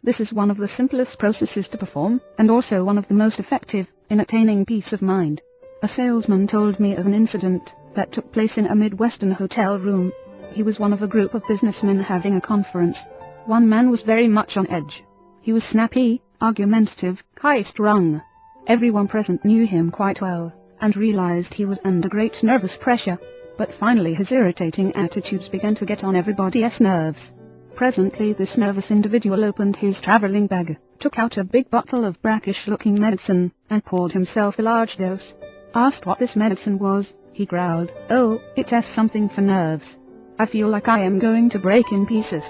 This is one of the simplest processes to perform, and also one of the most effective, in attaining peace of mind. A salesman told me of an incident that took place in a Midwestern hotel room. He was one of a group of businessmen having a conference. One man was very much on edge. He was snappy, argumentative, high-strung. Everyone present knew him quite well, and realized he was under great nervous pressure. But finally his irritating attitudes began to get on everybody's nerves. Presently this nervous individual opened his traveling bag, took out a big bottle of brackish-looking medicine, and poured himself a large dose. Asked what this medicine was, he growled, "Oh, it's something for nerves. I feel like I am going to break in pieces.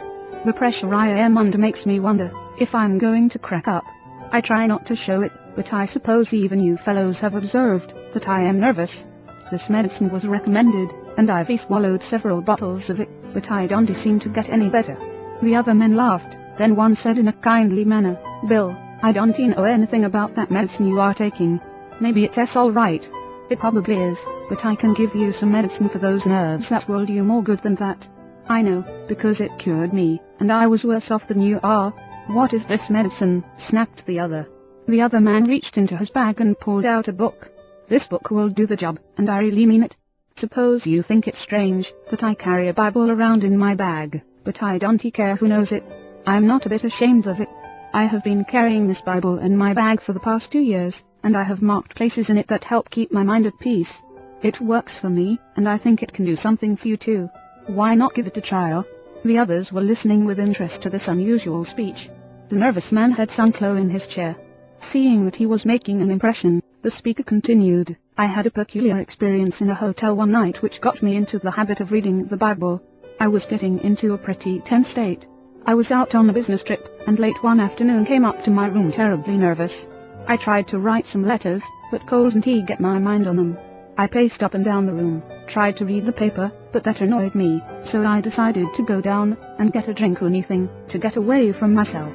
The pressure I am under makes me wonder if I'm going to crack up. I try not to show it, but I suppose even you fellows have observed that I am nervous." This medicine was recommended, and I've swallowed several bottles of it, but I don't seem to get any better. The other men laughed, then one said in a kindly manner, "Bill, I don't know anything about that medicine you are taking. Maybe it's all right. It probably is, but I can give you some medicine for those nerves that will do you more good than that." "I know, because it cured me, and I was worse off than you are." "What is this medicine?" snapped the other. The other man reached into his bag and pulled out a book. "This book will do the job, and I really mean it. Suppose you think it's strange that I carry a Bible around in my bag, but I don't care who knows it. I'm not a bit ashamed of it. I have been carrying this Bible in my bag for the past 2 years, and I have marked places in it that help keep my mind at peace. It works for me, and I think it can do something for you too. Why not give it a trial?" The others were listening with interest to this unusual speech. The nervous man had sunk low in his chair. Seeing that he was making an impression, the speaker continued, "I had a peculiar experience in a hotel one night which got me into the habit of reading the Bible. I was getting into a pretty tense state. I was out on a business trip, and late one afternoon came up to my room terribly nervous. I tried to write some letters, but couldn't get my mind on them. I paced up and down the room, tried to read the paper, but that annoyed me, so I decided to go down and get a drink or anything, to get away from myself.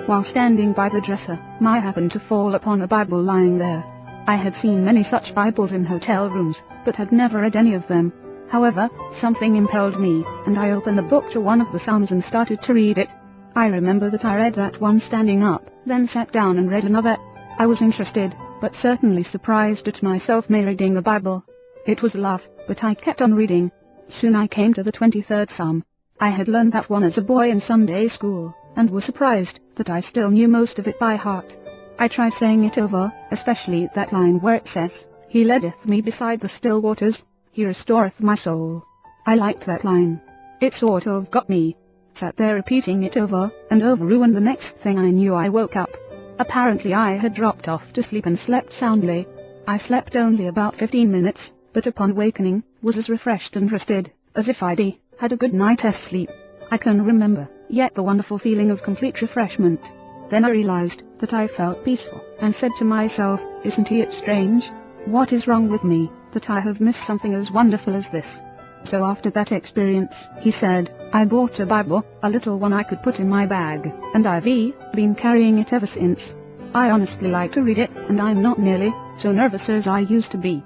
While standing by the dresser, I happened to fall upon a Bible lying there. I had seen many such Bibles in hotel rooms, but had never read any of them. However, something impelled me, and I opened the book to one of the Psalms and started to read it. I remember that I read that one standing up, then sat down and read another. I was interested, but certainly surprised at myself reading the Bible. It was a laugh, but I kept on reading. Soon I came to the 23rd Psalm. I had learned that one as a boy in Sunday school, and was surprised that I still knew most of it by heart. I tried saying it over, especially that line where it says, "He leadeth me beside the still waters, He restoreth my soul." I liked that line. It sort of got me. Sat there repeating it over and over, and the next thing I knew I woke up. Apparently I had dropped off to sleep and slept soundly. I slept only about 15 minutes, but upon awakening, was as refreshed and rested as if I'd had a good night's sleep. I can remember yet the wonderful feeling of complete refreshment. Then I realized that I felt peaceful, and said to myself, "Isn't it strange? What is wrong with me, that I have missed something as wonderful as this?" So after that experience, he said, I bought a Bible, a little one I could put in my bag, and I've been carrying it ever since. I honestly like to read it, and I'm not nearly so nervous as I used to be.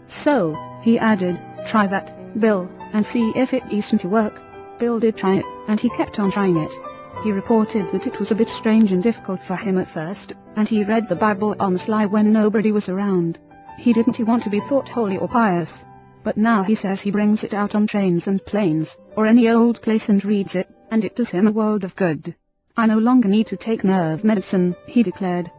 So, he added, try that, Bill, and see if it isn't to work. Bill did try it, and he kept on trying it. He reported that it was a bit strange and difficult for him at first, and he read the Bible on the sly when nobody was around. He didn't want to be thought holy or pious. But now he says he brings it out on trains and planes, or any old place and reads it, and it does him a world of good. I no longer need to take nerve medicine, he declared.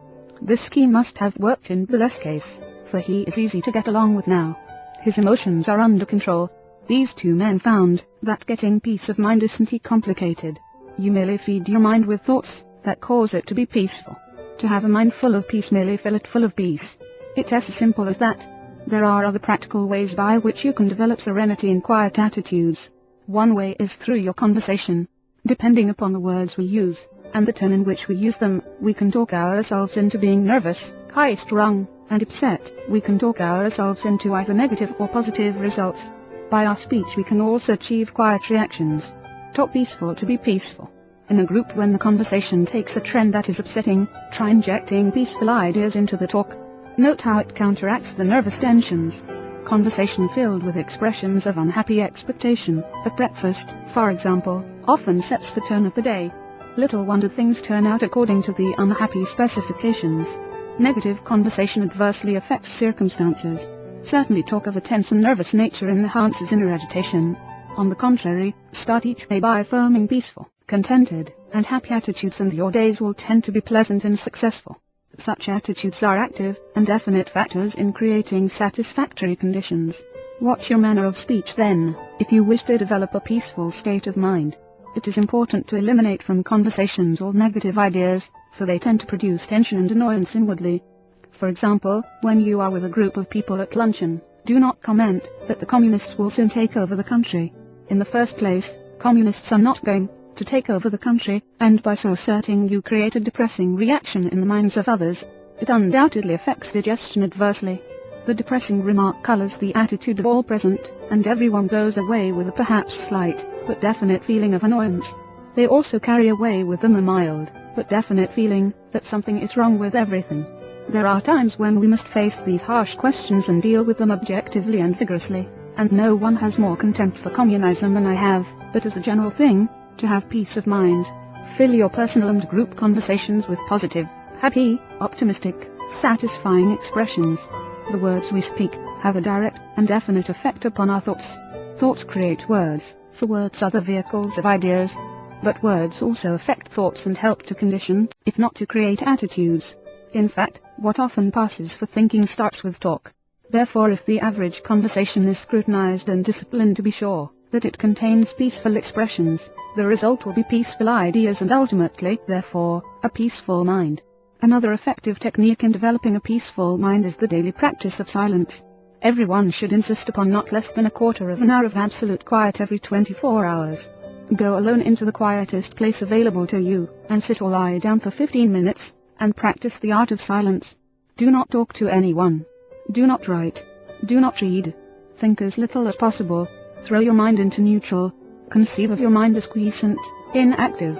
This scheme must have worked in Bill's case, for he is easy to get along with now. His emotions are under control. These two men found that getting peace of mind isn't complicated. You merely feed your mind with thoughts that cause it to be peaceful. To have a mind full of peace, merely fill it full of peace. It's as simple as that. There are other practical ways by which you can develop serenity and quiet attitudes. One way is through your conversation. Depending upon the words we use, and the tone in which we use them, we can talk ourselves into being nervous, high-strung, and upset. We can talk ourselves into either negative or positive results. By our speech we can also achieve quiet reactions. Talk peaceful to be peaceful. In a group, when the conversation takes a trend that is upsetting, try injecting peaceful ideas into the talk. Note how it counteracts the nervous tensions. Conversation filled with expressions of unhappy expectation, at breakfast, for example, often sets the tone of the day. Little wonder things turn out according to the unhappy specifications. Negative conversation adversely affects circumstances. Certainly talk of a tense and nervous nature enhances inner agitation. On the contrary, start each day by affirming peaceful, contented, and happy attitudes and your days will tend to be pleasant and successful. Such attitudes are active and definite factors in creating satisfactory conditions. Watch your manner of speech then, if you wish to develop a peaceful state of mind. It is important to eliminate from conversations all negative ideas, for they tend to produce tension and annoyance inwardly. For example, when you are with a group of people at luncheon, do not comment that the communists will soon take over the country. In the first place, communists are not going to take over the country, and by so asserting you create a depressing reaction in the minds of others. It undoubtedly affects digestion adversely. The depressing remark colors the attitude of all present, and everyone goes away with a perhaps slight, but definite feeling of annoyance. They also carry away with them a mild, but definite feeling that something is wrong with everything. There are times when we must face these harsh questions and deal with them objectively and vigorously, and no one has more contempt for communism than I have, but as a general thing, to have peace of mind, fill your personal and group conversations with positive, happy, optimistic, satisfying expressions. The words we speak have a direct and definite effect upon our thoughts. Thoughts create words, for words are the vehicles of ideas. But words also affect thoughts and help to condition, if not to create attitudes. In fact, what often passes for thinking starts with talk. Therefore, if the average conversation is scrutinized and disciplined to be sure that it contains peaceful expressions, the result will be peaceful ideas and ultimately, therefore, a peaceful mind. Another effective technique in developing a peaceful mind is the daily practice of silence. Everyone should insist upon not less than a quarter of an hour of absolute quiet every 24 hours. Go alone into the quietest place available to you, and sit or lie down for 15 minutes, and practice the art of silence. Do not talk to anyone. Do not write. Do not read. Think as little as possible. Throw your mind into neutral. Conceive of your mind as quiescent, inactive.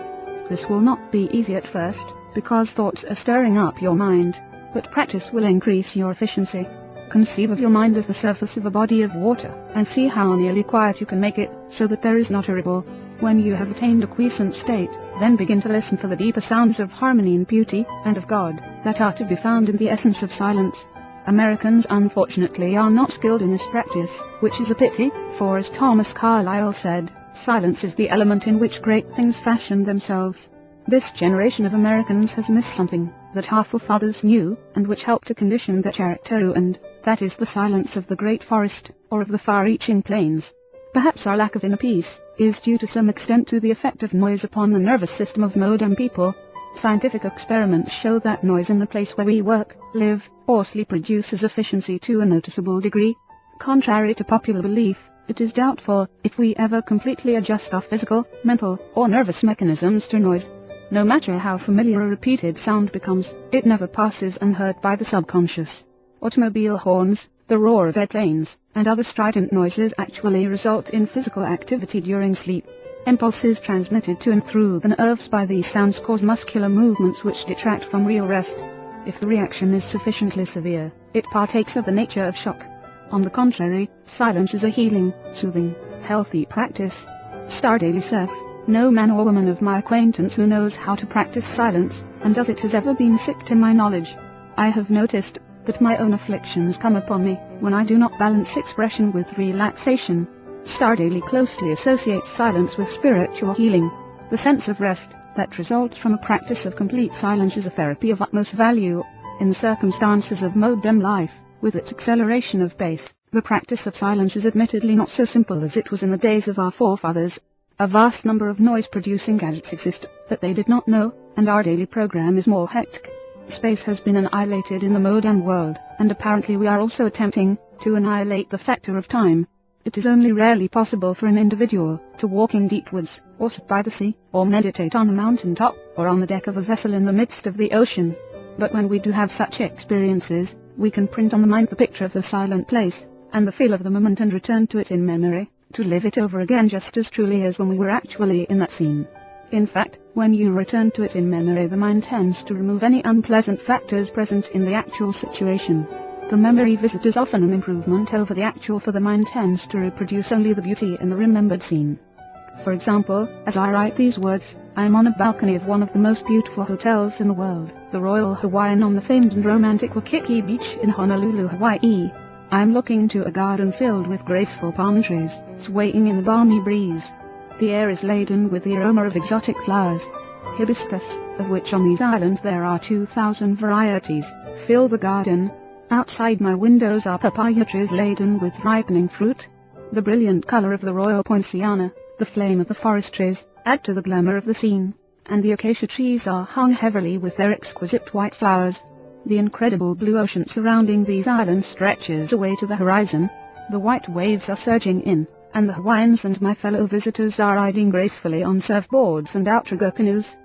This will not be easy at first, because thoughts are stirring up your mind, but practice will increase your efficiency. Conceive of your mind as the surface of a body of water, and see how nearly quiet you can make it, so that there is not a ripple. When you have attained a quiescent state, then begin to listen for the deeper sounds of harmony and beauty, and of God, that are to be found in the essence of silence. Americans unfortunately are not skilled in this practice, which is a pity, for as Thomas Carlyle said, silence is the element in which great things fashion themselves. This generation of Americans has missed something that our forefathers knew, and which helped to condition their character, and that is the silence of the great forest, or of the far-reaching plains. Perhaps our lack of inner peace is due to some extent to the effect of noise upon the nervous system of modern people. Scientific experiments show that noise in the place where we work, live, or sleep reduces efficiency to a noticeable degree. Contrary to popular belief, it is doubtful if we ever completely adjust our physical, mental, or nervous mechanisms to noise. No matter how familiar a repeated sound becomes, it never passes unheard by the subconscious. Automobile horns, the roar of airplanes, and other strident noises actually result in physical activity during sleep. Impulses transmitted to and through the nerves by these sounds cause muscular movements which detract from real rest. If the reaction is sufficiently severe, it partakes of the nature of shock. On the contrary, silence is a healing, soothing, healthy practice. Star Daily says, no man or woman of my acquaintance who knows how to practice silence, and does it has ever been sick to my knowledge. I have noticed that my own afflictions come upon me when I do not balance expression with relaxation. Star Daily closely associates silence with spiritual healing. The sense of rest that results from a practice of complete silence is a therapy of utmost value. In the circumstances of modern life, with its acceleration of pace, the practice of silence is admittedly not so simple as it was in the days of our forefathers. A vast number of noise-producing gadgets exist that they did not know, and our daily program is more hectic. Space has been annihilated in the modern world, and apparently we are also attempting to annihilate the factor of time. It is only rarely possible for an individual to walk in deep woods, or sit by the sea, or meditate on a mountain top, or on the deck of a vessel in the midst of the ocean. But when we do have such experiences, we can print on the mind the picture of the silent place, and the feel of the moment, and return to it in memory, to live it over again just as truly as when we were actually in that scene. In fact, when you return to it in memory, the mind tends to remove any unpleasant factors present in the actual situation. The memory visit is often an improvement over the actual, for the mind tends to reproduce only the beauty in the remembered scene. For example, as I write these words, I am on a balcony of one of the most beautiful hotels in the world, the Royal Hawaiian, on the famed and romantic Waikiki Beach in Honolulu, Hawaii. I am looking into a garden filled with graceful palm trees, swaying in the balmy breeze. The air is laden with the aroma of exotic flowers. Hibiscus, of which on these islands there are 2,000 varieties, fill the garden. Outside my windows are papaya trees laden with ripening fruit. The brilliant color of the royal poinciana, the flame of the forest trees, add to the glamour of the scene, and the acacia trees are hung heavily with their exquisite white flowers. The incredible blue ocean surrounding these islands stretches away to the horizon. The white waves are surging in, and the Hawaiians and my fellow visitors are riding gracefully on surfboards and outrigger canoes.